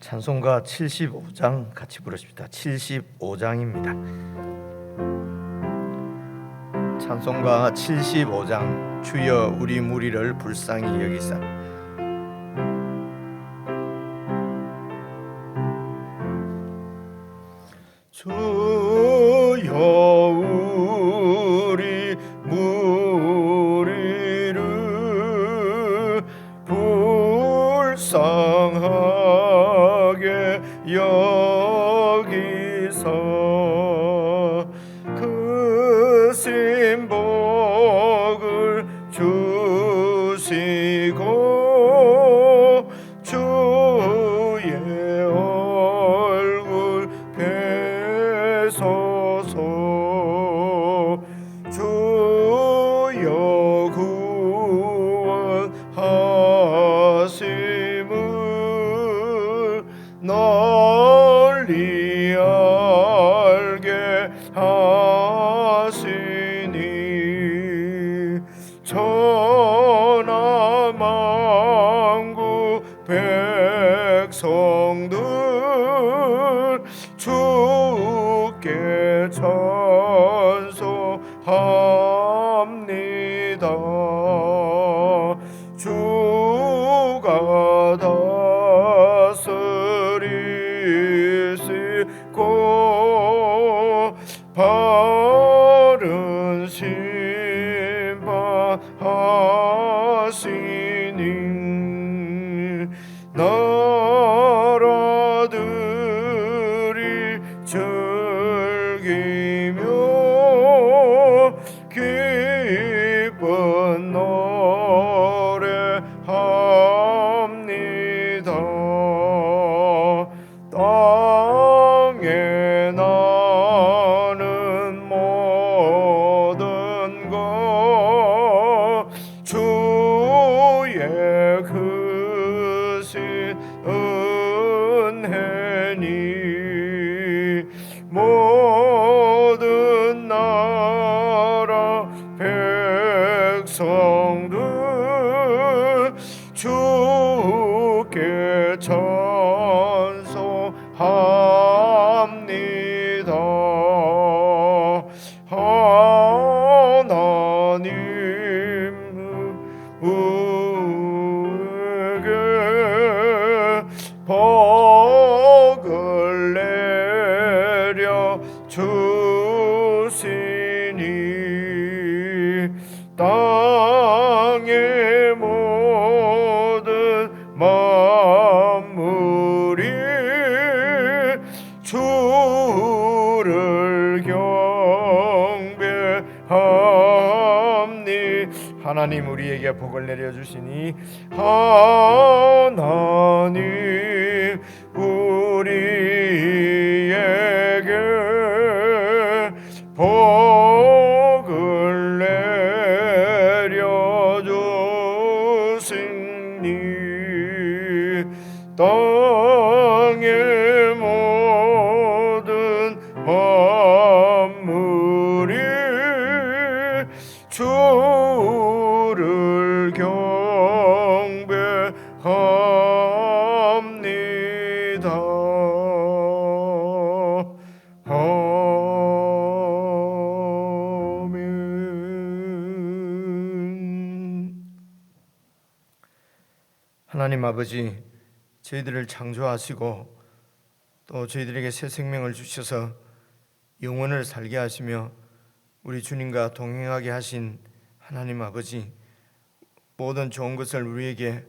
찬송가 75장 같이 부르십니다. 75장입니다. 찬송가 75장. 주여 우리 무리를 불쌍히 여기사. 주여 우리 무리를 불쌍하게 여기사 그 신복을 주시고 주의 얼굴 뵈소서. 주여 구원하심을 널리 알게 하시니 천하 만국 백성들 주께 찬송합니다. 주가 다스리시고 바른 심판하시니 나라들이 즐기며 기쁜 노래합니다. 땅에 나는 모든 것 주의 크신 은혜니 모든 나라 백성들 주께 찬송합니다. 하나님 우리에게 복을 내려 주시니 땅의 모든 만물이 주를 경배합니. 하나님 우리에게 복을 내려주시니 하나님 우리에게 복을 내려주시니 땅의 모든 만물이 주를 경배합니다. 아멘. 하나님 아버지, 저희들을 창조하시고 또 저희들에게 새 생명을 주셔서 영원을 살게 하시며 우리 주님과 동행하게 하신 하나님 아버지, 모든 좋은 것을 우리에게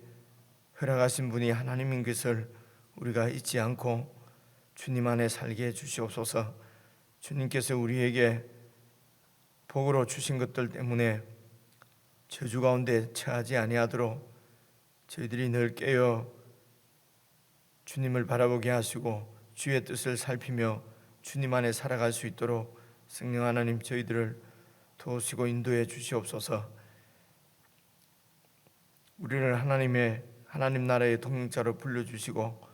허락하신 분이 하나님인 것을 우리가 잊지 않고 주님 안에 살게 해 주시옵소서. 주님께서 우리에게 복으로 주신 것들 때문에 저주 가운데 처하지 아니하도록 저희들이 늘 깨어 주님을 바라보게 하시고 주의 뜻을 살피며 주님 안에 살아갈 수 있도록 성령 하나님 저희들을 도우시고 인도해 주시옵소서. 우리를 하나님 나라의 동역자로 불러주시고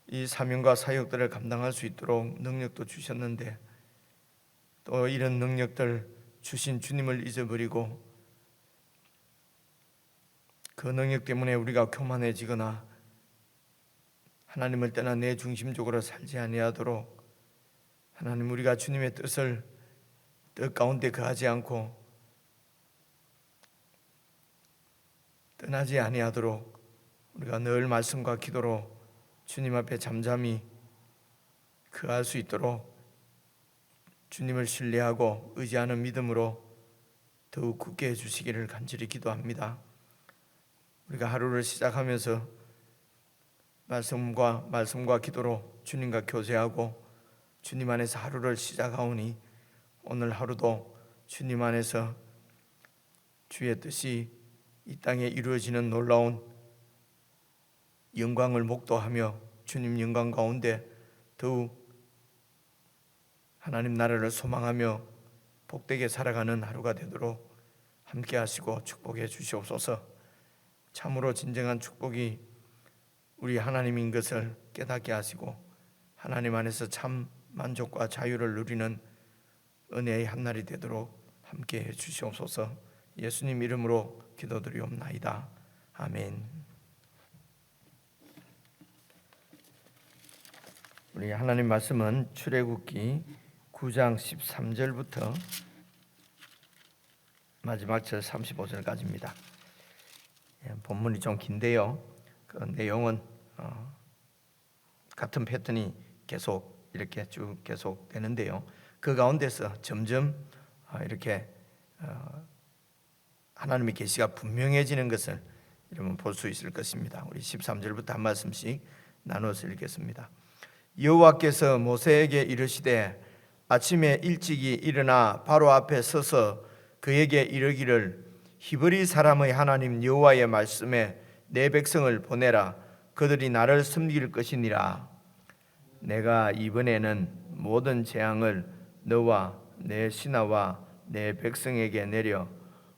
이 사명과 사역들을 감당할 수 있도록 능력도 주셨는데 또 이런 능력들 주신 주님을 잊어버리고 그 능력 때문에 우리가 교만해지거나 하나님을 떠나 내 중심적으로 살지 아니하도록 하나님 우리가 주님의 뜻 가운데 거하지 않고 떠나지 아니하도록 우리가 늘 말씀과 기도로 주님 앞에 잠잠히 거할 수 있도록 주님을 신뢰하고 의지하는 믿음으로 더욱 굳게 해주시기를 간절히 기도합니다. 우리가 하루를 시작하면서 말씀과 기도로 주님과 교제하고 주님 안에서 하루를 시작하오니 오늘 하루도 주님 안에서 주의 뜻이 이 땅에 이루어지는 놀라운 영광을 목도하며 주님 영광 가운데 더욱 하나님 나라를 소망하며 복되게 살아가는 하루가 되도록 함께 하시고 축복해 주시옵소서. 참으로 진정한 축복이 우리 하나님인 것을 깨닫게 하시고 하나님 안에서 참 만족과 자유를 누리는 은혜의 한날이 되도록 함께 해 주시옵소서. 예수님 이름으로 기도드리옵나이다. 아멘. 우리 하나님 말씀은 출애굽기 9장 13절부터 마지막 절 35절까지입니다. 본문이 좀 긴데요. 그 내용은 같은 패턴이 계속 이렇게 쭉 계속 되는데요. 그 가운데서 점점 이렇게 하나님의 계시가 분명해지는 것을 여러분 볼 수 있을 것입니다. 우리 13절부터 한 말씀씩 나눠서 읽겠습니다. 여호와께서 모세에게 이르시되 아침에 일찍이 일어나 바로 앞에 서서 그에게 이르기를 히브리 사람의 하나님 여호와의 말씀에 내 백성을 보내라. 그들이 나를 섬길 것이니라. 내가 이번에는 모든 재앙을 너와 내 신하와 내 백성에게 내려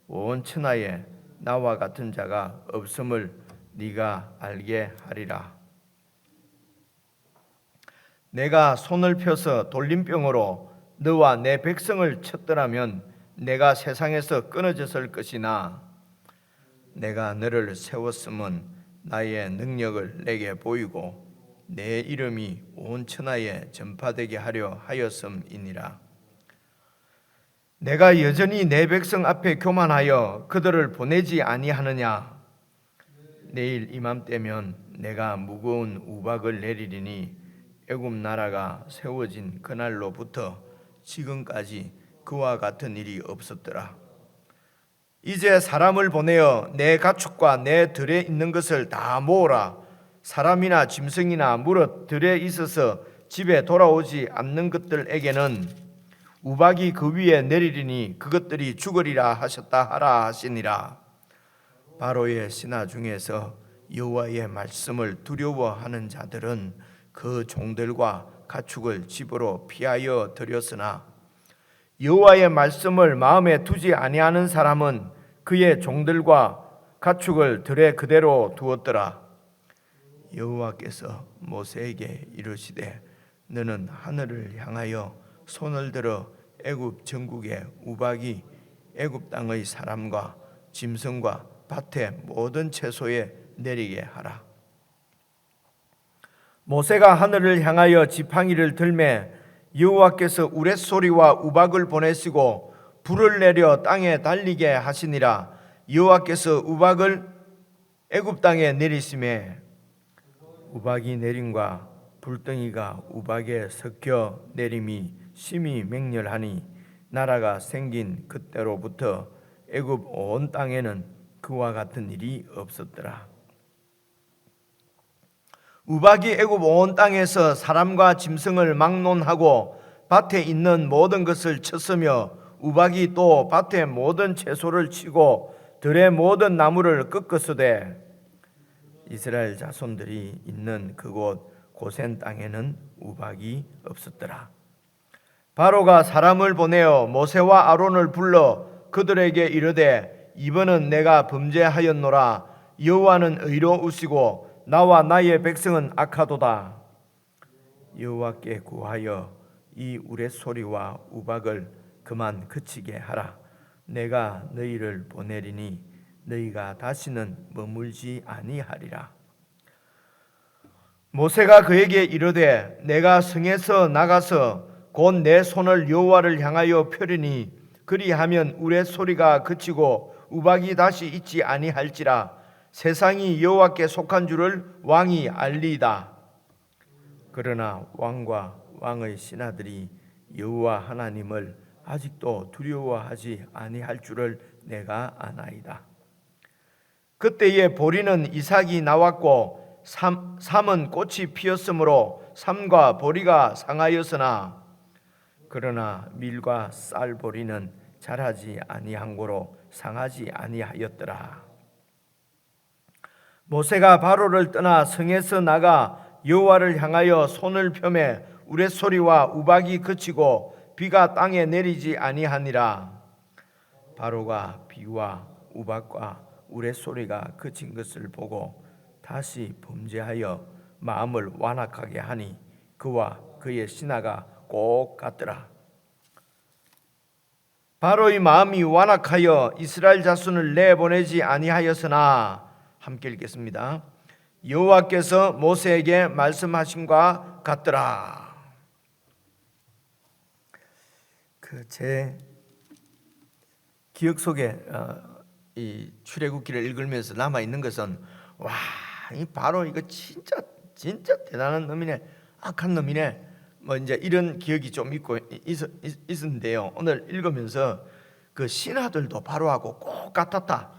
온 천하에 나와 같은 자가 없음을 네가 알게 하리라. 내가 손을 펴서 돌림병으로 너와 내 백성을 쳤더라면 내가 세상에서 끊어졌을 것이나 내가 너를 세웠음은 나의 능력을 내게 보이고 내 이름이 온 천하에 전파되게 하려 하였음이니라. 내가 여전히 내 백성 앞에 교만하여 그들을 보내지 아니하느냐. 내일 이맘때면 내가 무거운 우박을 내리리니 애굽 나라가 세워진 그날로부터 지금까지 그와 같은 일이 없었더라. 이제 사람을 보내어 내 가축과 내 들에 있는 것을 다 모으라. 사람이나 짐승이나 무릇 들에 있어서 집에 돌아오지 않는 것들에게는 우박이 그 위에 내리리니 그것들이 죽으리라 하셨다 하라 하시니라. 바로의 신하 중에서 여호와의 말씀을 두려워하는 자들은 그 종들과 가축을 집으로 피하여 들였으나 여호와의 말씀을 마음에 두지 아니하는 사람은 그의 종들과 가축을 들에 그대로 두었더라. 여호와께서 모세에게 이르시되 너는 하늘을 향하여 손을 들어 애굽 전국의 우박이 애굽 땅의 사람과 짐승과 밭의 모든 채소에 내리게 하라. 모세가 하늘을 향하여 지팡이를 들매 여호와께서 우레소리와 우박을 보내시고 불을 내려 땅에 달리게 하시니라. 여호와께서 우박을 애굽 땅에 내리심에 우박이 내림과 불덩이가 우박에 섞여 내림이 심히 맹렬하니 나라가 생긴 그때로부터 애굽 온 땅에는 그와 같은 일이 없었더라. 우박이 애굽 온 땅에서 사람과 짐승을 막론하고 밭에 있는 모든 것을 쳤으며 우박이 또 밭의 모든 채소를 치고 들의 모든 나무를 꺾었으되 이스라엘 자손들이 있는 그곳 고센 땅에는 우박이 없었더라. 바로가 사람을 보내어 모세와 아론을 불러 그들에게 이르되 이번은 내가 범죄하였노라. 여호와는 의로우시고 나와 나의 백성은 악하도다. 여호와께 구하여 이 우레소리와 우박을 그만 그치게 하라. 내가 너희를 보내리니 너희가 다시는 머물지 아니하리라. 모세가 그에게 이르되 내가 성에서 나가서 곧 내 손을 여호와를 향하여 펴리니 그리하면 우레 소리가 그치고 우박이 다시 있지 아니할지라 세상이 여호와께 속한 줄을 왕이 알리이다. 그러나 왕과 왕의 신하들이 여호와 하나님을 아직도 두려워하지 아니할 줄을 내가 아나이다. 그때에 보리는 이삭이 나왔고 삼은 꽃이 피었으므로 삼과 보리가 상하였으나 그러나 밀과 쌀 보리는 자라지 아니한 고로 상하지 아니하였더라. 모세가 바로를 떠나 성에서 나가 여호와를 향하여 손을 펴매 우레소리와 우박이 그치고 비가 땅에 내리지 아니하니라. 바로가 비와 우박과 우레소리가 그친 것을 보고 다시 범죄하여 마음을 완악하게 하니 그와 그의 신하가 꼭 같더라. 바로의 마음이 완악하여 이스라엘 자손을 내보내지 아니하였으나, 함께 읽겠습니다. 여호와께서 모세에게 말씀하심과 같더라. 제 기억 속에 이 출애굽기를 읽으면서 남아 있는 것은 와, 이 바로 이거 진짜 대단한 놈이네, 악한 놈이네, 뭐 이제 이런 기억이 좀 있었는데요. 오늘 읽으면서 그 신하들도 바로하고 꼭 같았다,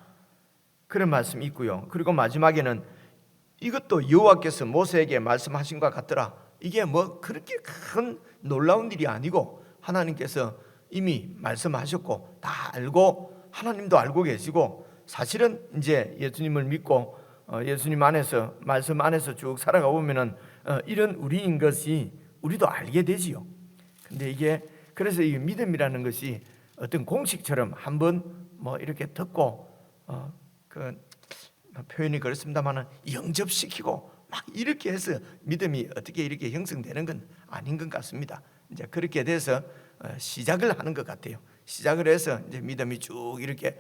그런 말씀이 있고요. 그리고 마지막에는 이것도 여호와께서 모세에게 말씀하신 것 같더라. 이게 뭐 그렇게 큰 놀라운 일이 아니고 하나님께서 이미 말씀하셨고 다 알고 하나님도 알고 계시고, 사실은 이제 예수님을 믿고 예수님 안에서 말씀 안에서 쭉 살아가 보면은 이런 우리인 것이 우리도 알게 되지요. 근데 이게 그래서 이 믿음이라는 것이 어떤 공식처럼 한번 뭐 이렇게 듣고 그 표현이 그렇습니다만은 영접시키고 막 이렇게 해서 믿음이 어떻게 이렇게 형성되는 건 아닌 것 같습니다. 이제 그렇게 돼서 시작을 하는 것 같아요. 시작을 해서 이제 믿음이 쭉 이렇게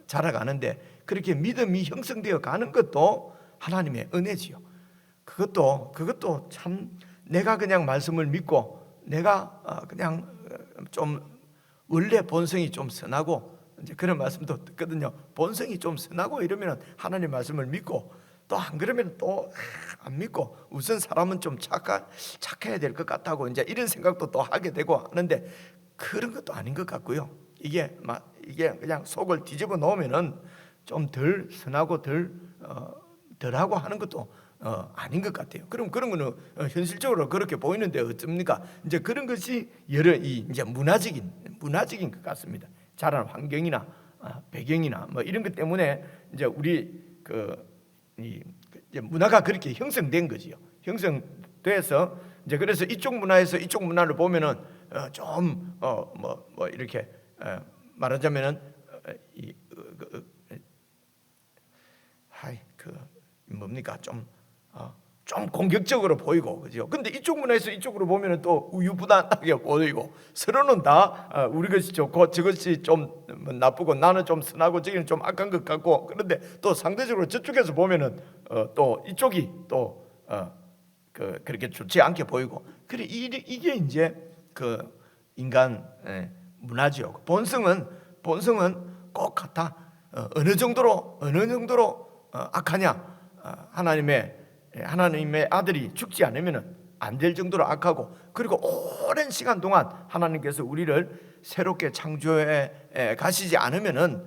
자라가는데, 그렇게 믿음이 형성되어 가는 것도 하나님의 은혜지요. 그것도 참 내가 그냥 말씀을 믿고 내가 그냥 좀 원래 본성이 좀 선하고, 이제 그런 말씀도 듣거든요. 본성이 좀 선하고 이러면 하나님 말씀을 믿고, 또 안 그러면 또 안 믿고, 우선 사람은 좀 착해야 될 것 같다고 이제 이런 생각도 또 하게 되고 하는데, 그런 것도 아닌 것 같고요. 이게 그냥 속을 뒤집어 놓으면은 좀 덜 선하고 덜하고 하는 것도 아닌 것 같아요. 그럼 그런 거는 현실적으로 그렇게 보이는데 어쩝니까? 이제 그런 것이 여러 이제 문화적인 것 같습니다. 자란 환경이나 배경이나 뭐 이런 것 때문에 이제 우리 이제 문화가 그렇게 형성된 거지요. 형성돼서 이제 그래서 이쪽 문화에서 이쪽 문화를 보면은 좀 뭐 이렇게 말하자면은 뭡니까, 좀 공격적으로 보이고, 그죠? 근데 이쪽 문화에서 이쪽으로 보면은 또 우유부단하게 보이고, 서로는 다 우리 것이 좋고 저것이 좀 나쁘고, 나는 좀 선하고 저기는 좀 악한 것 같고, 그런데 또 상대적으로 저쪽에서 보면은 또 이쪽이 또 그렇게 좋지 않게 보이고, 그래 이게 이제 그 인간 문화죠. 본성은 꼭 같아. 어느 정도로 악하냐? 하나님의 아들이 죽지 않으면 안 될 정도로 악하고, 그리고 오랜 시간 동안 하나님께서 우리를 새롭게 창조해 가시지 않으면은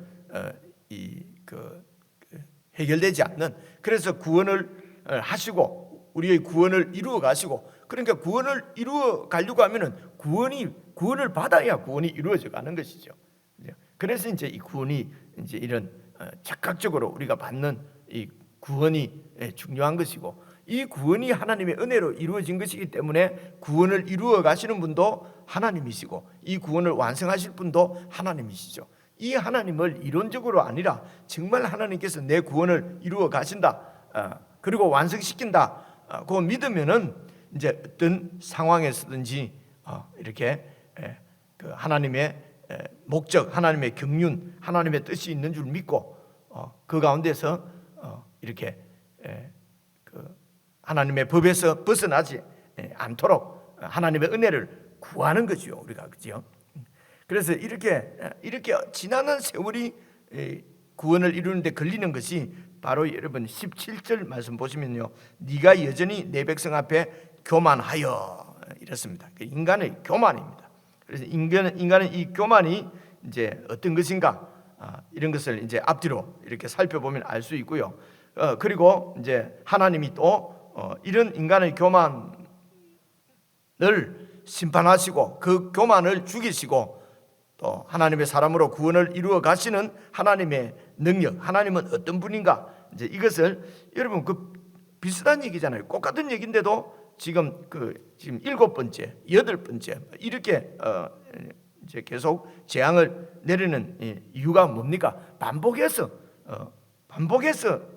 해결되지 않는, 그래서 구원을 하시고 우리의 구원을 이루어 가시고, 그러니까 구원을 이루어 가려고 하면은 구원을 받아야 구원이 이루어져 가는 것이죠. 그래서 이제 이 구원이 이제 이런 즉각적으로 우리가 받는 이 구원이 중요한 것이고, 이 구원이 하나님의 은혜로 이루어진 것이기 때문에 구원을 이루어 가시는 분도 하나님이시고 이 구원을 완성하실 분도 하나님이시죠. 이 하나님을 이론적으로 아니라 정말 하나님께서 내 구원을 이루어 가신다, 그리고 완성시킨다, 그거 믿으면은 이제 어떤 상황에서든지 이렇게 그 하나님의 목적, 하나님의 경륜, 하나님의 뜻이 있는 줄 믿고 그 가운데서 이렇게 하나님의 법에서 벗어나지 않도록 하나님의 은혜를 구하는 거죠, 우리가. 그죠? 그래서 이렇게 지나는 세월이 구원을 이루는데 걸리는 것이 바로 여러분 17절 말씀 보시면요, 네가 여전히 내 백성 앞에 교만하여, 이렇습니다. 인간의 교만입니다. 그래서 인간은 이 교만이 이제 어떤 것인가, 이런 것을 이제 앞뒤로 이렇게 살펴보면 알 수 있고요. 그리고 이제 하나님이 또 이런 인간의 교만을 심판하시고 그 교만을 죽이시고 또 하나님의 사람으로 구원을 이루어 가시는 하나님의 능력, 하나님은 어떤 분인가, 이제 이것을 여러분 비슷한 얘기잖아요. 똑같은 얘기인데도 지금 7번째, 8번째 이렇게 이제 계속 재앙을 내리는 이유가 뭡니까? 반복해서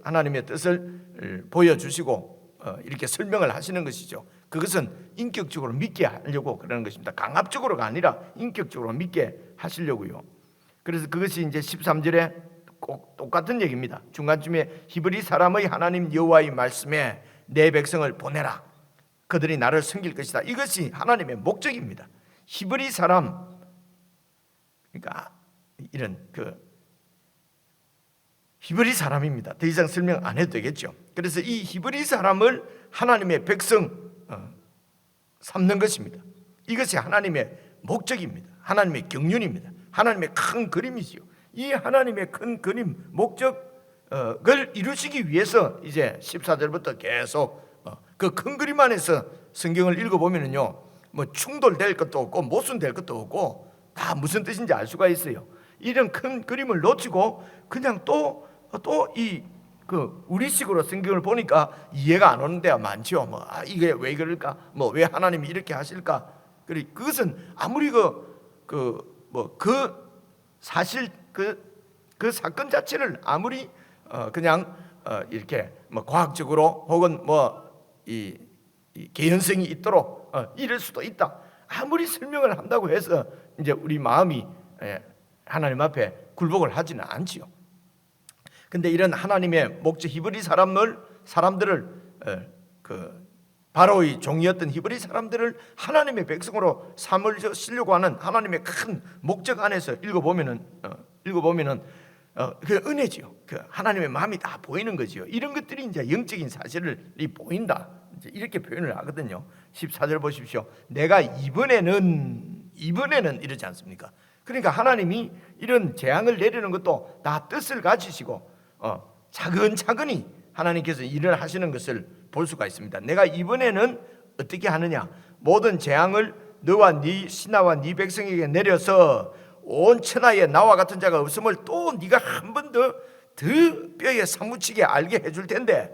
하나님의 뜻을 보여주시고 이렇게 설명을 하시는 것이죠. 그것은 인격적으로 믿게 하려고 그러는 것입니다. 강압적으로가 아니라 인격적으로 믿게 하시려고요. 그래서 그것이 이제 13절에 꼭 똑같은 얘기입니다. 중간쯤에 히브리 사람의 하나님 여호와의 말씀에 내 백성을 보내라. 그들이 나를 섬길 것이다. 이것이 하나님의 목적입니다. 히브리 사람, 그러니까 이런 히브리 사람입니다. 더 이상 설명 안 해도 되겠죠. 그래서 이 히브리 사람을 하나님의 백성 삼는 것입니다. 이것이 하나님의 목적입니다. 하나님의 경륜입니다. 하나님의 큰 그림이지요. 이 하나님의 큰 그림, 목적을 이루시기 위해서 이제 14절부터 계속 그 큰 그림 안에서 성경을 읽어보면요, 뭐 충돌될 것도 없고 모순될 것도 없고 다 무슨 뜻인지 알 수가 있어요. 이런 큰 그림을 놓치고 그냥 또 우리식으로 성경을 보니까 이해가 안 오는 데가 많죠. 이게 왜 그럴까? 왜 하나님이 이렇게 하실까? 그것은 아무리 사실 그 사건 자체를 아무리 그냥 이렇게 과학적으로 혹은 이 개연성이 있도록 이럴 수도 있다. 아무리 설명을 한다고 해서 이제 우리 마음이 하나님 앞에 굴복을 하지는 않지요. 근데 이런 하나님의 목적, 히브리 사람들을 바로의 종이었던 히브리 사람들을 하나님의 백성으로 삼으시려고 하는 하나님의 큰 목적 안에서 읽어보면은 그 은혜지요. 하나님의 마음이 다 보이는 거지요. 이런 것들이 이제 영적인 사실이 보인다. 이제 이렇게 표현을 하거든요. 14절 보십시오. 내가 이번에는 이러지 않습니까? 그러니까 하나님이 이런 재앙을 내리는 것도 다 뜻을 가지시고 차근차근히 하나님께서 일을 하시는 것을 볼 수가 있습니다. 내가 이번에는 어떻게 하느냐? 모든 재앙을 너와 네 신하와 네 백성에게 내려서 온 천하에 나와 같은 자가 없음을 또 네가 한 번 더 뼈에 사무치게 알게 해줄 텐데,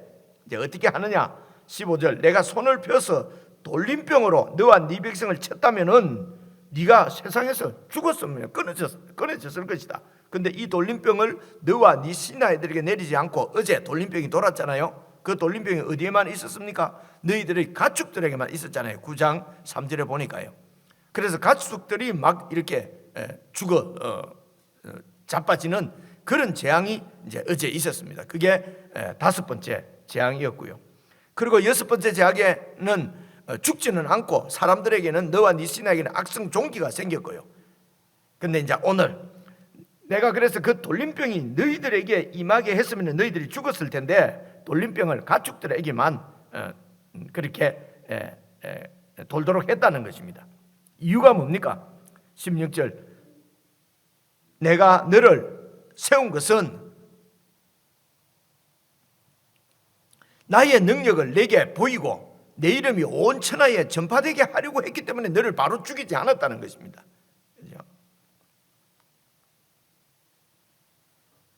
이제 어떻게 하느냐? 15절, 내가 손을 펴서 돌림병으로 너와 네 백성을 쳤다면은 네가 세상에서 죽었으면 끊어졌을 것이다. 근데 이 돌림병을 너와 네 신하들에게 내리지 않고, 어제 돌림병이 돌았잖아요. 그 돌림병이 어디에만 있었습니까? 너희들의 가축들에게만 있었잖아요. 9장 3절에 보니까요. 그래서 가축들이 막 이렇게 자빠지는 그런 재앙이 이제 어제 있었습니다. 그게 5번째 재앙이었고요. 그리고 6번째 재앙에는 죽지는 않고 사람들에게는 너와 네 신하에게는 악성 종기가 생겼고요. 근데 이제 오늘 내가 그래서 그 돌림병이 너희들에게 임하게 했으면 너희들이 죽었을 텐데 돌림병을 가축들에게만 그렇게 돌도록 했다는 것입니다. 이유가 뭡니까? 16절, 내가 너를 세운 것은 나의 능력을 내게 보이고 내 이름이 온 천하에 전파되게 하려고 했기 때문에 너를 바로 죽이지 않았다는 것입니다.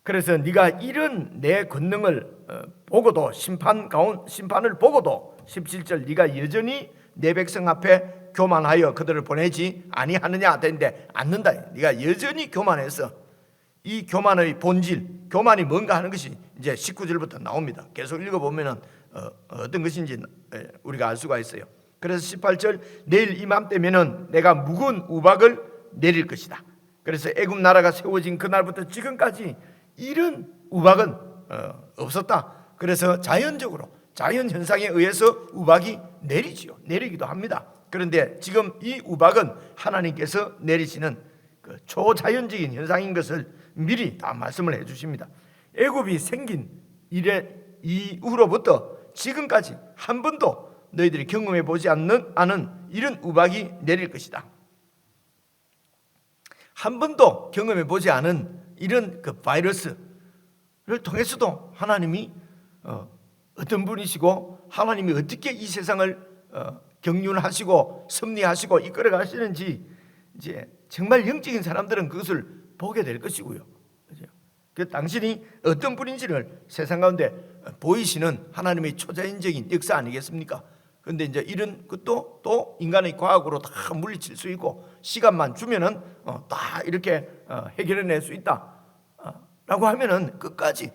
그래서 네가 이런 내 권능을 보고도 심판을 보고도 17절, 네가 여전히 내 백성 앞에 교만하여 그들을 보내지 아니하느냐 되는데 않는다. 네가 여전히 교만해서 이 교만의 본질, 교만이 뭔가 하는 것이 이제 19절부터 나옵니다. 계속 읽어보면은 어떤 것인지 우리가 알 수가 있어요. 그래서 18절, 내일 이맘때면은 내가 묵은 우박을 내릴 것이다. 그래서 애굽 나라가 세워진 그날부터 지금까지 이런 우박은 없었다. 그래서 자연적으로 자연 현상에 의해서 우박이 내리기도 합니다. 그런데 지금 이 우박은 하나님께서 내리시는 그 초자연적인 현상인 것을 미리 다 말씀을 해주십니다. 애굽이 생긴 이후로부터 지금까지 한 번도 너희들이 경험해 보지 않은 이런 우박이 내릴 것이다. 한 번도 경험해 보지 않은 이런 그 바이러스를 통해서도 하나님이 어떤 분이시고 하나님이 어떻게 이 세상을 경륜하시고 섭리하시고 이끌어 가시는지 이제 정말 영적인 사람들은 그것을 보게 될 것이고요. 그 당신이 어떤 분인지를 세상 가운데 보이시는 하나님의 초자연적인 역사 아니겠습니까? 그런데 이제 이런 것도 또 인간의 과학으로 다 물리칠 수 있고 시간만 주면은 다 이렇게 해결해낼 수 있다라고 하면은 끝까지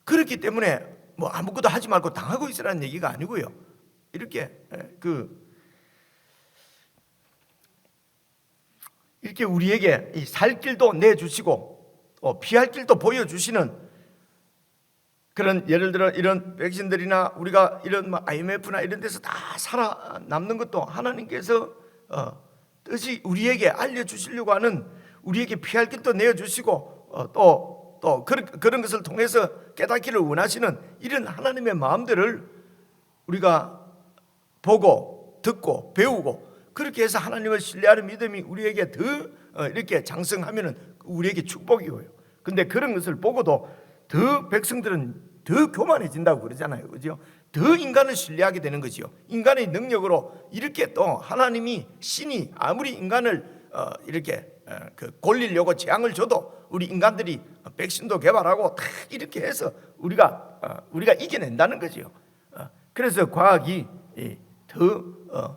그렇기 때문에 뭐 아무것도 하지 말고 당하고 있으라는 얘기가 아니고요. 이렇게 이렇게 우리에게 살 길도 내주시고 피할 길도 보여주시는 그런, 예를 들어 이런 백신들이나 우리가 이런 IMF나 이런 데서 다 살아남는 것도 하나님께서 뜻이 우리에게 알려주시려고 하는, 우리에게 피할 길도 내어주시고 또 그런 것을 통해서 깨닫기를 원하시는 이런 하나님의 마음들을 우리가 보고 듣고 배우고 그렇게 해서 하나님을 신뢰하는 믿음이 우리에게 더 이렇게 장성하면은 우리에게 축복이고요. 근데 그런 것을 보고도 더 백성들은 더 교만해진다고 그러잖아요. 그죠? 더 인간을 신뢰하게 되는 거지요. 인간의 능력으로 이렇게 또 하나님이 신이 아무리 인간을 이렇게 골리려고 재앙을 줘도 우리 인간들이 백신도 개발하고 다 이렇게 해서 우리가 이겨낸다는 거지요. 그래서 과학이 더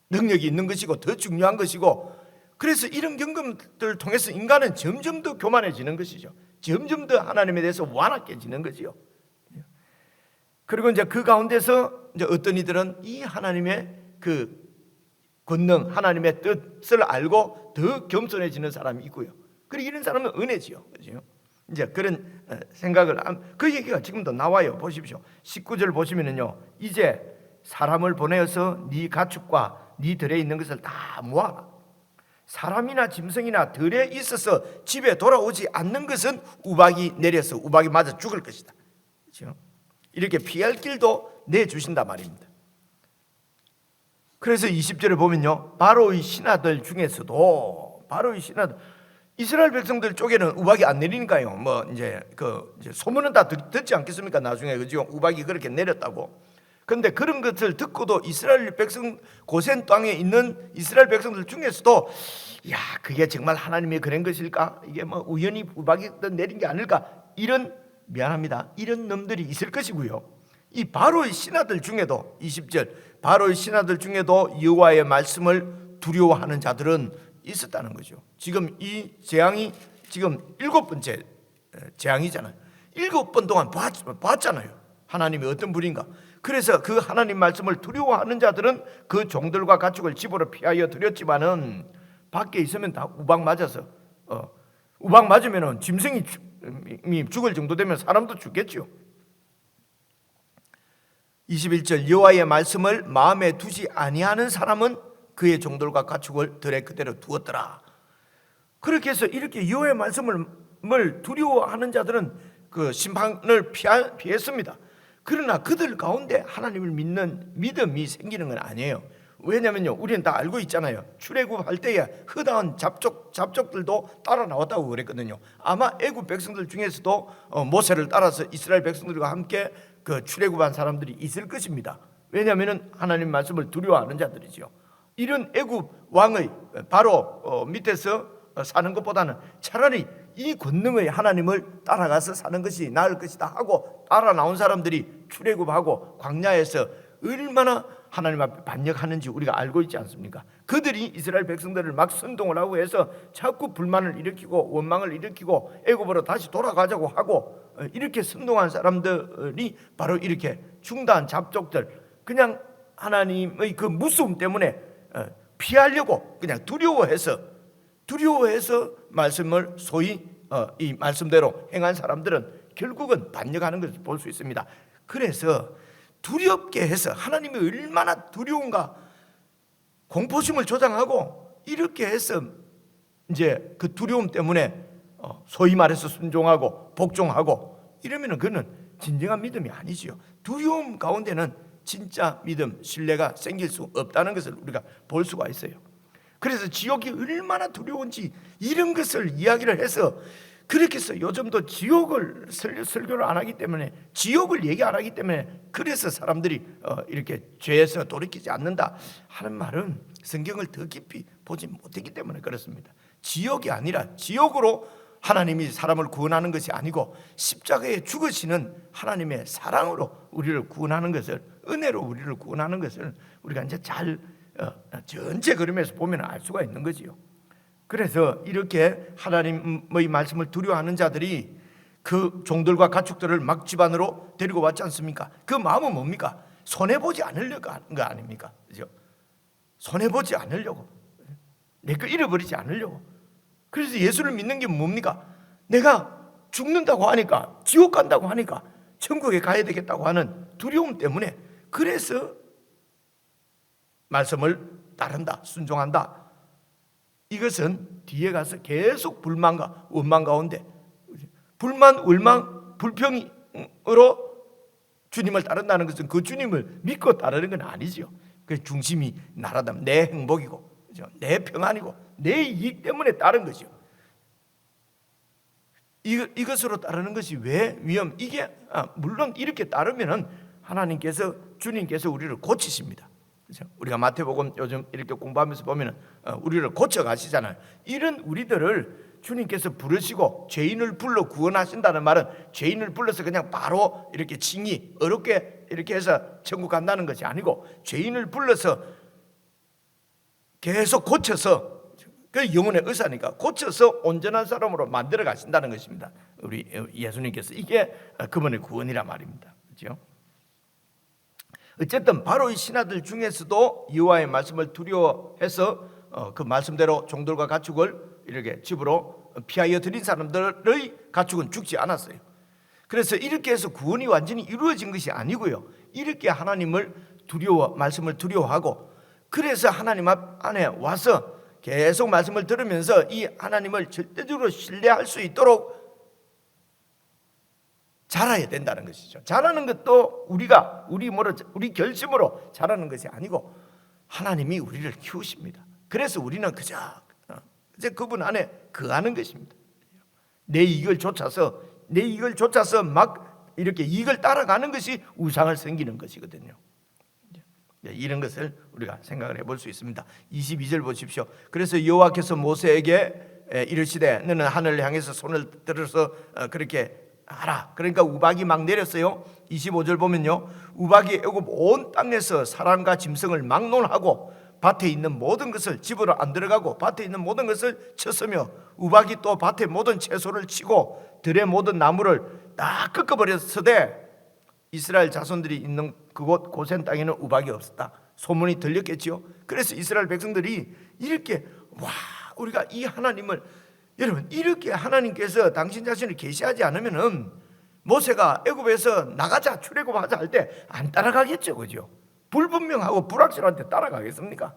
능력이 있는 것이고 더 중요한 것이고, 그래서 이런 경험들을 통해서 인간은 점점 더 교만해지는 것이죠. 점점 더 하나님에 대해서 완악해지는 거지요. 그리고 이제 그 가운데서 이제 어떤 이들은 이 하나님의 그 권능, 하나님의 뜻을 알고 더 겸손해지는 사람이 있고요. 그리고 이런 사람은 은혜지요. 그렇죠? 이제 그런 생각을, 그 얘기가 지금도 나와요. 보십시오. 19절 보시면은요, 이제 사람을 보내어서 네 가축과 네 들에 있는 것을 다 모아라. 사람이나 짐승이나 들에 있어서 집에 돌아오지 않는 것은 우박이 내려서 우박이 맞아 죽을 것이다. 그렇죠? 이렇게 피할 길도 내주신단 말입니다. 그래서 20절에 보면요, 바로의 신하들 중에서도 이스라엘 백성들 쪽에는 우박이 안 내리니까요. 뭐 이제 소문은 다 듣지 않겠습니까? 나중에 그죠? 우박이 그렇게 내렸다고. 그런데 그런 것을 듣고도 이스라엘 백성, 고센 땅에 있는 이스라엘 백성들 중에서도 야, 그게 정말 하나님의 그런 것일까? 이게 뭐 우연히 우박이 내린 게 아닐까? 이런 놈들이 있을 것이고요. 이 바로의 신하들 중에도 20절, 바로의 신하들 중에도 여호와의 말씀을 두려워하는 자들은 있었다는 거죠. 지금 이 재앙이 지금 7번째 재앙이잖아요. 7번 동안 봤잖아요. 하나님이 어떤 분인가. 그래서 그 하나님 말씀을 두려워하는 자들은 그 종들과 가축을 집으로 피하여 드렸지만은 밖에 있으면 다 우박 맞아서 우박 맞으면은 짐승이 죽을 정도 되면 사람도 죽겠죠. 21절, 여호와의 말씀을 마음에 두지 아니하는 사람은 그의 종들과 가축을 들에 그대로 두었더라. 그렇게 해서 이렇게 여호와의 말씀을 두려워하는 자들은 그 심판을 피했습니다. 그러나 그들 가운데 하나님을 믿는 믿음이 생기는 건 아니에요. 왜냐면요, 우리는 다 알고 있잖아요. 출애굽할 때에 허다한 잡족들도 따라 나왔다고 그랬거든요. 아마 애굽 백성들 중에서도 모세를 따라서 이스라엘 백성들과 함께 그 출애굽한 사람들이 있을 것입니다. 왜냐하면 하나님 말씀을 두려워하는 자들이죠. 이런 애굽 왕의 바로 밑에서 사는 것보다는 차라리 이 권능의 하나님을 따라가서 사는 것이 나을 것이다 하고 따라 나온 사람들이 출애굽하고 광야에서 얼마나 하나님 앞에 반역하는지 우리가 알고 있지 않습니까? 그들이 이스라엘 백성들을 막 선동을 하고 해서 자꾸 불만을 일으키고 원망을 일으키고 애굽으로 다시 돌아가자고 하고 이렇게 선동한 사람들이 바로 이렇게 중다한 잡족들, 그냥 하나님의 그 무서움 때문에 피하려고 그냥 두려워해서 말씀을 소위 이 말씀대로 행한 사람들은 결국은 반역하는 것을 볼 수 있습니다. 그래서 두렵게 해서 하나님이 얼마나 두려운가 공포심을 조장하고 이렇게 해서 이제 그 두려움 때문에 소위 말해서 순종하고 복종하고 이러면은 그는 진정한 믿음이 아니지요. 두려움 가운데는 진짜 믿음, 신뢰가 생길 수 없다는 것을 우리가 볼 수가 있어요. 그래서 지옥이 얼마나 두려운지 이런 것을 이야기를 해서 그렇게 해서 요즘도 지옥을 설교를 안 하기 때문에 지옥을 얘기 안 하기 때문에 그래서 사람들이 이렇게 죄에서 돌이키지 않는다 하는 말은 성경을 더 깊이 보지 못했기 때문에 그렇습니다. 지옥이 아니라 지옥으로 하나님이 사람을 구원하는 것이 아니고 십자가에 죽으시는 하나님의 사랑으로 우리를 구원하는 것을, 은혜로 우리를 구원하는 것을 우리가 이제 잘 전체 그림에서 보면 알 수가 있는 거지요. 그래서 이렇게 하나님의 말씀을 두려워하는 자들이 그 종들과 가축들을 막 집안으로 데리고 왔지 않습니까? 그 마음은 뭡니까? 손해보지 않으려고 하는 거 아닙니까? 그죠? 손해보지 않으려고, 내 거 잃어버리지 않으려고. 그래서 예수를 믿는 게 뭡니까? 내가 죽는다고 하니까, 지옥 간다고 하니까, 천국에 가야 되겠다고 하는 두려움 때문에, 그래서 말씀을 따른다, 순종한다. 이것은 뒤에 가서 계속 불만과 원망 가운데, 불만, 원망, 불평으로 주님을 따른다는 것은 그 주님을 믿고 따르는 건 아니죠. 그 중심이 나라다면 내 행복이고, 내 평안이고, 내 이익 때문에 따른 거죠. 이것으로 따르는 것이 왜 위험? 이게 물론 이렇게 따르면은 하나님께서, 주님께서 우리를 고치십니다. 그렇죠? 우리가 마태복음 요즘 이렇게 공부하면서 보면은 우리를 고쳐 가시잖아요. 이런 우리들을 주님께서 부르시고 죄인을 불러 구원하신다는 말은 죄인을 불러서 그냥 바로 이렇게 칭의 어렵게 이렇게 해서 천국 간다는 것이 아니고, 죄인을 불러서 계속 고쳐서, 그 영혼의 의사니까 고쳐서 온전한 사람으로 만들어 가신다는 것입니다. 우리 예수님께서. 이게 그분의 구원이란 말입니다. 그렇죠? 어쨌든 바로 이 신하들 중에서도 여호와의 말씀을 두려워해서 그 말씀대로 종들과 가축을 이렇게 집으로 피하여 드린 사람들의 가축은 죽지 않았어요. 그래서 이렇게 해서 구원이 완전히 이루어진 것이 아니고요, 이렇게 하나님을 말씀을 두려워하고, 그래서 하나님 앞 안에 와서 계속 말씀을 들으면서 이 하나님을 절대적으로 신뢰할 수 있도록 자라야 된다는 것이죠. 자라는 것도 우리 결심으로 자라는 것이 아니고 하나님이 우리를 키우십니다. 그래서 우리는 그저 그분 안에 거하는 것입니다. 내 이익을 쫓아서 막 이렇게 이익을 따라가는 것이 우상을 섬기는 것이거든요. 이런 것을 우리가 생각을 해볼 수 있습니다. 22절 보십시오. 그래서 여호와께서 모세에게 이르시되 너는 하늘을 향해서 손을 들어서 그렇게 하라. 그러니까 우박이 막 내렸어요. 25절 보면요, 우박이 애굽 온 땅에서 사람과 짐승을 막론하고 밭에 있는 모든 것을 집으로 안 들어가고 밭에 있는 모든 것을 쳤으며, 우박이 또 밭의 모든 채소를 치고 들의 모든 나무를 다 꺾어버렸으되 이스라엘 자손들이 있는 그곳 고센 땅에는 우박이 없었다. 소문이 들렸겠지요. 그래서 이스라엘 백성들이 이렇게, 우리가 이 하나님을, 여러분, 이렇게 하나님께서 당신 자신을 계시하지 않으면은 모세가 애굽에서 나가자, 출애굽하자 할 때 안 따라가겠죠, 그죠? 불분명하고 불확실한데 따라가겠습니까?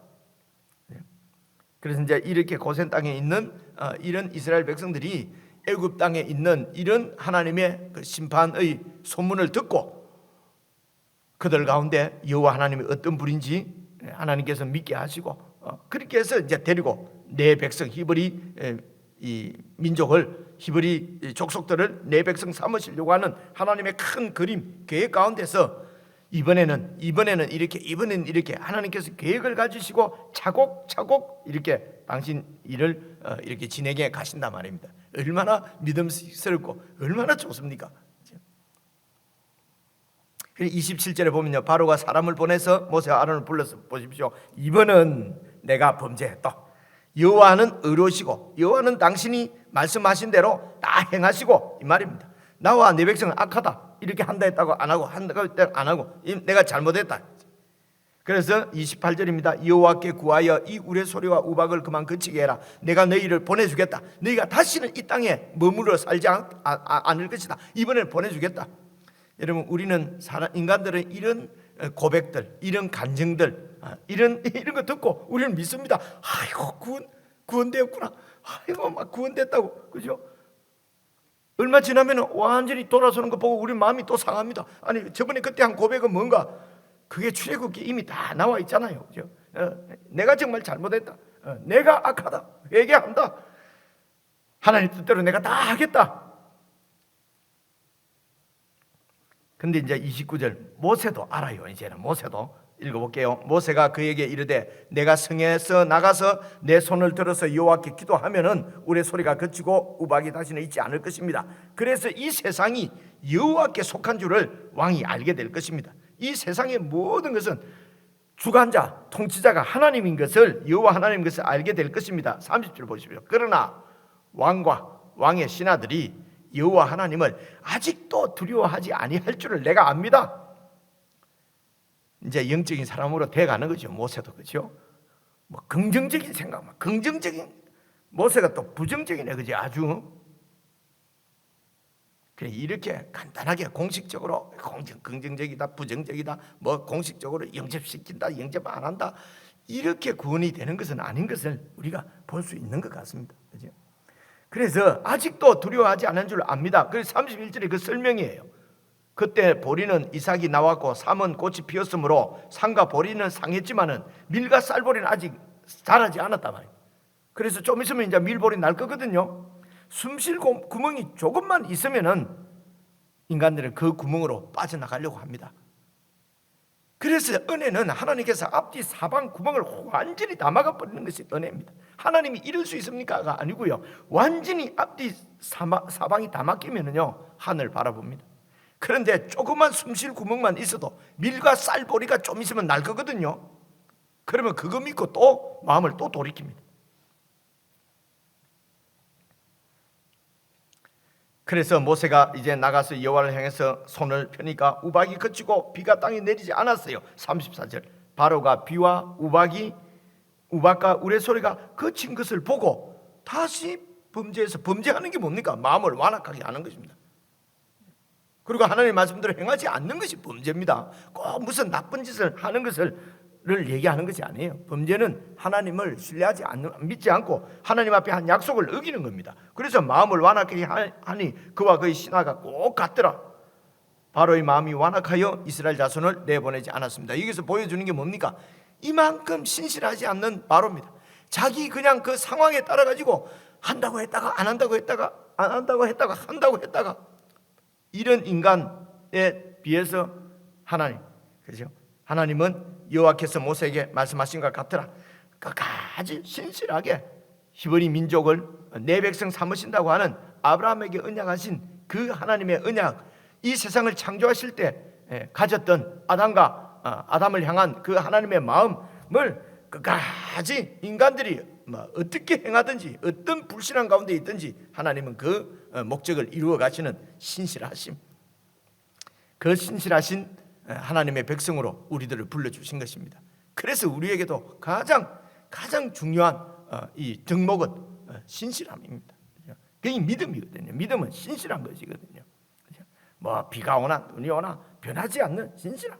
그래서 이제 이렇게 고센 땅에 있는 이런 이스라엘 백성들이 애굽 땅에 있는 이런 하나님의 그 심판의 소문을 듣고 그들 가운데 여호와 하나님이 어떤 분인지 하나님께서 믿게 하시고, 그렇게 해서 이제 데리고 내 백성 히브리 이 민족을, 히브리 족속들을 내 백성 삼으시려고 하는 하나님의 큰 그림 계획 가운데서 이번에는 이렇게 하나님께서 계획을 가지시고 차곡차곡 이렇게 당신 일을 이렇게 진행해 가신단 말입니다. 얼마나 믿음스럽고 얼마나 좋습니까? 27절에 보면요, 바로가 사람을 보내서 모세와 아론을 불러서 보십시오. 이번은 내가 범죄했다. 여호와는 의로우시고 여호와는 당신이 말씀하신 대로 다 행하시고, 이 말입니다. 나와 내 백성은 악하다. 이렇게 한다 했다고 안 하고, 한다고 했다고 안 하고, 내가 잘못했다. 그래서 28절입니다. 여호와께 구하여 이 우레소리와 우박을 그만 그치게 해라. 내가 너희를 보내주겠다. 너희가 다시는 이 땅에 머물러 살지 않을 것이다. 이번에는 보내주겠다. 여러분, 우리는 인간들은 이런 고백들, 이런 간증들, 이런 거 듣고 우리는 믿습니다. 아이고, 구원되었구나. 아이고, 막 구원됐다고, 그죠? 얼마 지나면 완전히 돌아서는 거 보고 우리 마음이 또 상합니다. 아니, 저번에 그때 한 고백은 뭔가? 그게 출애굽기 이미 다 나와 있잖아요, 그죠? 내가 정말 잘못했다. 내가 악하다. 회개한다. 하나님 뜻대로 내가 다 하겠다. 근데 이제 29절, 모세도 알아요. 이제는 모세도 읽어볼게요. 모세가 그에게 이르되 내가 성에서 나가서 내 손을 들어서 여호와께 기도하면은 우리 소리가 그치고 우박이 다시는 있지 않을 것입니다. 그래서 이 세상이 여호와께 속한 줄을 왕이 알게 될 것입니다. 이 세상의 모든 것은 주관자, 통치자가 하나님인 것을, 여호와 하나님인 것을 알게 될 것입니다. 30절 보십시오. 그러나 왕과 왕의 신하들이 여호와 하나님을 아직도 두려워하지 아니할 줄을 내가 압니다. 이제 영적인 사람으로 돼가는 거죠. 모세도, 그렇죠? 뭐 긍정적인 생각, 긍정적인, 모세가 또 부정적이네, 그지? 아주. 그래, 이렇게 간단하게 공식적으로 긍정적이다, 부정적이다, 뭐 공식적으로 영접시킨다, 영접 안 한다, 이렇게 구원이 되는 것은 아닌 것을 우리가 볼 수 있는 것 같습니다. 그죠? 그래서 아직도 두려워하지 않은 줄 압니다. 그래서 31절에 그 설명이에요. 그때 보리는 이삭이 나왔고 삼은 꽃이 피었으므로 상과 보리는 상했지만은 밀과 쌀보리는 아직 자라지 않았단 말이에요. 그래서 좀 있으면 이제 밀보리 날 거거든요. 숨쉴 구멍이 조금만 있으면은 인간들은 그 구멍으로 빠져나가려고 합니다. 그래서 은혜는 하나님께서 앞뒤 사방 구멍을 완전히 다 막아버리는 것이 은혜입니다. 하나님이 이럴 수 있습니까가 아니고요, 완전히 앞뒤 사방이 다 막히면은요 하늘 바라봅니다. 그런데 조그만 숨쉴 구멍만 있어도 밀과 쌀보리가 좀 있으면 날 거거든요. 그러면 그거 믿고 또 마음을 또 돌이킵니다. 그래서 모세가 이제 나가서 여호와를 향해서 손을 펴니까 우박이 그치고 비가 땅에 내리지 않았어요. 34절, 바로가 비와 우박과 우레소리가 그친 것을 보고 다시 범죄하는 게 뭡니까? 마음을 완악하게 하는 것입니다. 그리고 하나님의 말씀대로 행하지 않는 것이 범죄입니다. 꼭 무슨 나쁜 짓을 하는 것을 얘기하는 것이 아니에요. 범죄는 하나님을 신뢰하지 않는, 믿지 않고 하나님 앞에 한 약속을 어기는 겁니다. 그래서 마음을 완악하게 하니 그와 그의 신하가 꼭 같더라. 바로의 마음이 완악하여 이스라엘 자손을 내보내지 않았습니다. 여기서 보여주는 게 뭡니까? 이만큼 신실하지 않는 바로입니다. 자기 그냥 그 상황에 따라 가지고 한다고 했다가 안 한다고 했다가 안 한다고 했다가 한다고 했다가, 이런 인간에 비해서 하나님, 그렇죠? 하나님은 여호와께서 모세에게 말씀하신 것 같더라. 끝까지 신실하게 히브리 민족을 내 백성 삼으신다고 하는 아브라함에게 언약하신 그 하나님의 언약, 이 세상을 창조하실 때 가졌던 아담을 향한 그 하나님의 마음을 끝까지 인간들이 어떻게 행하든지 어떤 불신한 가운데 있든지 하나님은 그 목적을 이루어 가시는 신실하심, 그 신실하신 하나님의 백성으로 우리들을 불러주신 것입니다. 그래서 우리에게도 가장 중요한 이 덕목은 신실함입니다. 그게 믿음이거든요. 믿음은 신실한 것이거든요. 뭐 비가 오나 눈이 오나 변하지 않는 신실함.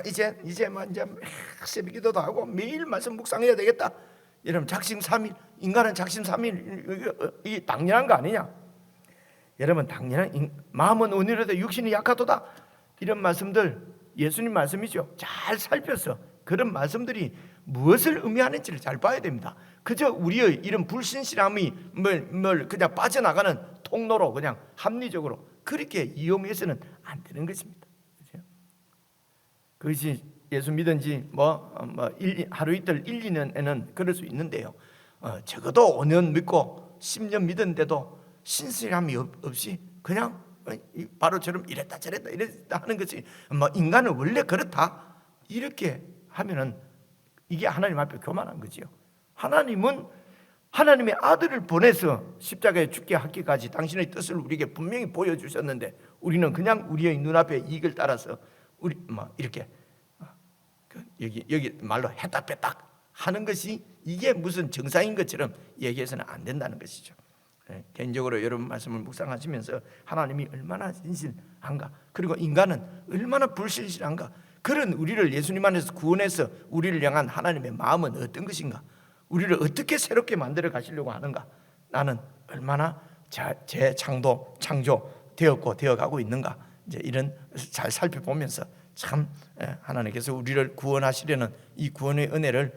이제 새벽기도도 하고 매일 말씀 묵상해야 되겠다. 여러분, 작심삼일, 인간은 작심삼일, 이게 당연한 거 아니냐? 여러분, 당연한, 마음은 온유하다 육신이 약하도다, 이런 말씀들 예수님 말씀이죠. 잘 살펴서 그런 말씀들이 무엇을 의미하는지를 잘 봐야 됩니다. 그저 우리의 이런 불신실함이 그냥 빠져나가는 통로로 그냥 합리적으로 그렇게 이용해서는 안 되는 것입니다. 그렇죠? 그것이 예수 믿은 지 하루 이틀 1, 2년에는 그럴 수 있는데요, 적어도 5년 믿고 10년 믿었는데도 신실함이 없이 그냥 바로처럼 이랬다 저랬다 하는 것이 인간은 원래 그렇다, 이렇게 하면은 이게 하나님 앞에 교만한 거지요. 하나님은 하나님의 아들을 보내서 십자가에 죽게 하기까지 당신의 뜻을 우리에게 분명히 보여주셨는데 우리는 그냥 우리의 눈앞에 이익을 따라서 이렇게 여기 말로 했다 뺐다 하는 것이 이게 무슨 정상인 것처럼 얘기해서는 안 된다는 것이죠. 개인적으로 여러분 말씀을 묵상하시면서 하나님이 얼마나 신실한가, 그리고 인간은 얼마나 불신실한가, 그런 우리를 예수님 안에서 구원해서 우리를 향한 하나님의 마음은 어떤 것인가, 우리를 어떻게 새롭게 만들어 가시려고 하는가, 나는 얼마나 창조되었고 되어가고 있는가, 이제 이런 잘 살펴보면서 참 하나님께서 우리를 구원하시려는 이 구원의 은혜를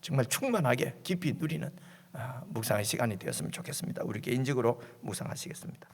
정말 충만하게 깊이 누리는 묵상의 시간이 되었으면 좋겠습니다. 우리 개인적으로 묵상하시겠습니다.